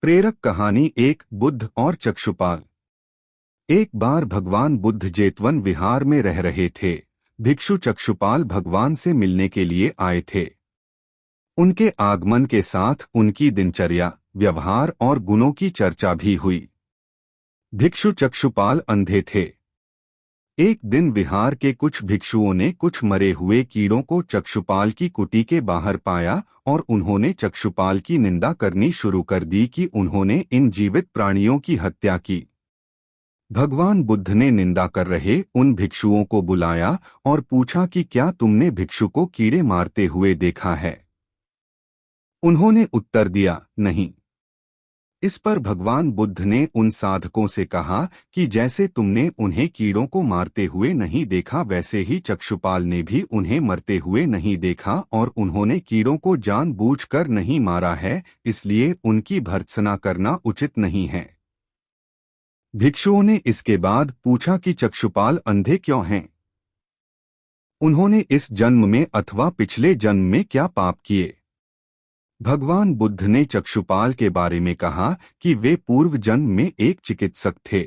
प्रेरक कहानी एक बुद्ध और चक्षुपाल। एक बार भगवान बुद्ध जेतवन विहार में रह रहे थे। भिक्षु चक्षुपाल भगवान से मिलने के लिए आए थे। उनके आगमन के साथ उनकी दिनचर्या, व्यवहार और गुणों की चर्चा भी हुई। भिक्षु चक्षुपाल अंधे थे। एक दिन विहार के कुछ भिक्षुओं ने कुछ मरे हुए कीड़ों को चक्षुपाल की कुटी के बाहर पाया और उन्होंने चक्षुपाल की निंदा करनी शुरू कर दी कि उन्होंने इन जीवित प्राणियों की हत्या की। भगवान बुद्ध ने निंदा कर रहे उन भिक्षुओं को बुलाया और पूछा कि क्या तुमने भिक्षु को कीड़े मारते हुए देखा है? उन्होंने उत्तर दिया, नहीं। इस पर भगवान बुद्ध ने उन साधकों से कहा कि जैसे तुमने उन्हें कीड़ों को मारते हुए नहीं देखा, वैसे ही चक्षुपाल ने भी उन्हें मरते हुए नहीं देखा और उन्होंने कीड़ों को जानबूझकर नहीं मारा है, इसलिए उनकी भर्त्सना करना उचित नहीं है। भिक्षुओं ने इसके बाद पूछा कि चक्षुपाल अंधे क्यों हैं? उन्होंने इस जन्म में अथवा पिछले जन्म में क्या पाप किए? भगवान बुद्ध ने चक्षुपाल के बारे में कहा कि वे पूर्व जन्म में एक चिकित्सक थे।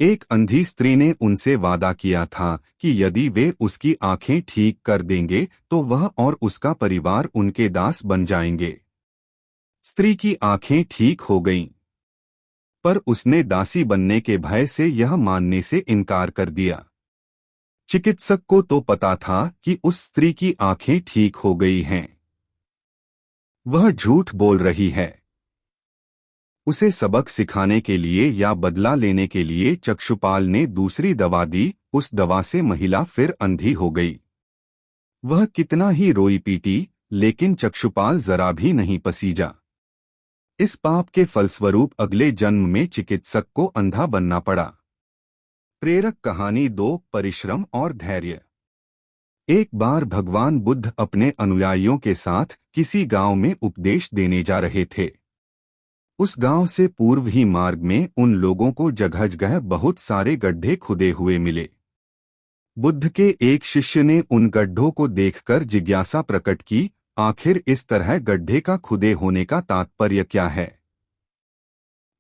एक अंधी स्त्री ने उनसे वादा किया था कि यदि वे उसकी आंखें ठीक कर देंगे तो वह और उसका परिवार उनके दास बन जाएंगे। स्त्री की आंखें ठीक हो गईं, पर उसने दासी बनने के भय से यह मानने से इनकार कर दिया। चिकित्सक को तो पता था कि उस स्त्री की आंखें ठीक हो गई हैं। वह झूठ बोल रही है। उसे सबक सिखाने के लिए या बदला लेने के लिए चक्षुपाल ने दूसरी दवा दी। उस दवा से महिला फिर अंधी हो गई। वह कितना ही रोई पीटी, लेकिन चक्षुपाल जरा भी नहीं पसीजा। इस पाप के फलस्वरूप अगले जन्म में चिकित्सक को अंधा बनना पड़ा। प्रेरक कहानी 2, परिश्रम और धैर्य। एक बार भगवान बुद्ध अपने अनुयायियों के साथ किसी गांव में उपदेश देने जा रहे थे। उस गांव से पूर्व ही मार्ग में उन लोगों को जगह जगह बहुत सारे गड्ढे खुदे हुए मिले। बुद्ध के एक शिष्य ने उन गड्ढों को देखकर जिज्ञासा प्रकट की, आखिर इस तरह गड्ढे का खुदे होने का तात्पर्य क्या है?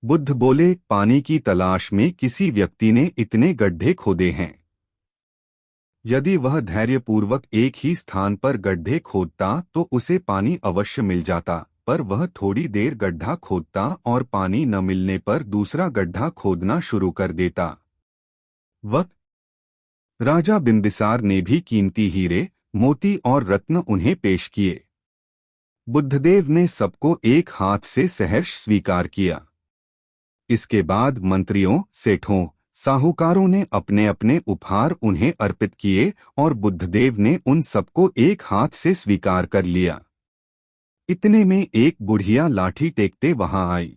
बुद्ध बोले, पानी की तलाश में किसी व्यक्ति ने इतने गड्ढे खोदे हैं। यदि वह धैर्यपूर्वक एक ही स्थान पर गड्ढे खोदता तो उसे पानी अवश्य मिल जाता, पर वह थोड़ी देर गड्ढा खोदता और पानी न मिलने पर दूसरा गड्ढा खोदना शुरू कर देता। वक्त राजा बिंबिसार ने भी कीमती हीरे, मोती और रत्न उन्हें पेश किए। बुद्धदेव ने सबको एक हाथ से सहर्ष स्वीकार किया। इसके बाद मंत्रियों, सेठों, साहूकारों ने अपने अपने उपहार उन्हें अर्पित किए और बुद्धदेव ने उन सबको एक हाथ से स्वीकार कर लिया। इतने में एक बुढ़िया लाठी टेकते वहां आई।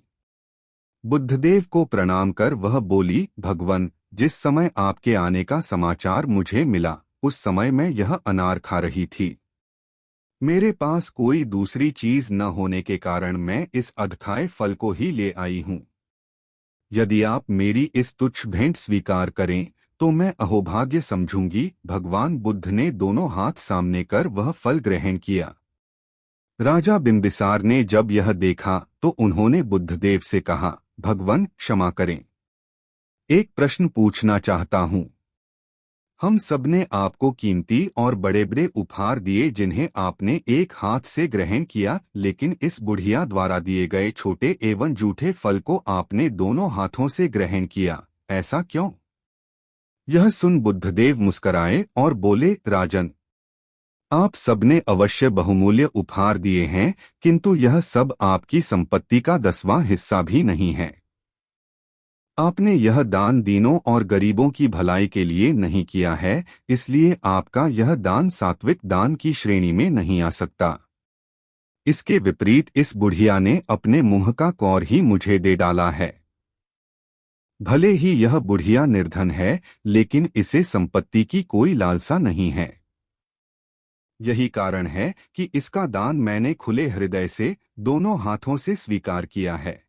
बुद्धदेव को प्रणाम कर वह बोली, भगवन, जिस समय आपके आने का समाचार मुझे मिला, उस समय मैं यह अनार खा रही थी। मेरे पास कोई दूसरी चीज न होने के कारण मैं इस अधखाए फल को ही ले आई हूँ। यदि आप मेरी इस तुच्छ भेंट स्वीकार करें तो मैं अहोभाग्य समझूंगी। भगवान बुद्ध ने दोनों हाथ सामने कर वह फल ग्रहण किया। राजा बिंबिसार ने जब यह देखा तो उन्होंने बुद्धदेव से कहा, भगवन क्षमा करें, एक प्रश्न पूछना चाहता हूँ। हम सबने आपको कीमती और बड़े बड़े उपहार दिए जिन्हें आपने एक हाथ से ग्रहण किया, लेकिन इस बुढ़िया द्वारा दिए गए छोटे एवं जूठे फल को आपने दोनों हाथों से ग्रहण किया, ऐसा क्यों? यह सुन बुद्धदेव मुस्कराए और बोले, राजन, आप सबने अवश्य बहुमूल्य उपहार दिए हैं, किंतु यह सब आपकी संपत्ति का 10वां हिस्सा भी नहीं है। आपने यह दान दीनों और गरीबों की भलाई के लिए नहीं किया है, इसलिए आपका यह दान सात्विक दान की श्रेणी में नहीं आ सकता। इसके विपरीत इस बुढ़िया ने अपने मुंह का कौर ही मुझे दे डाला है। भले ही यह बुढ़िया निर्धन है, लेकिन इसे संपत्ति की कोई लालसा नहीं है। यही कारण है कि इसका दान मैंने खुले हृदय से दोनों हाथों से स्वीकार किया है।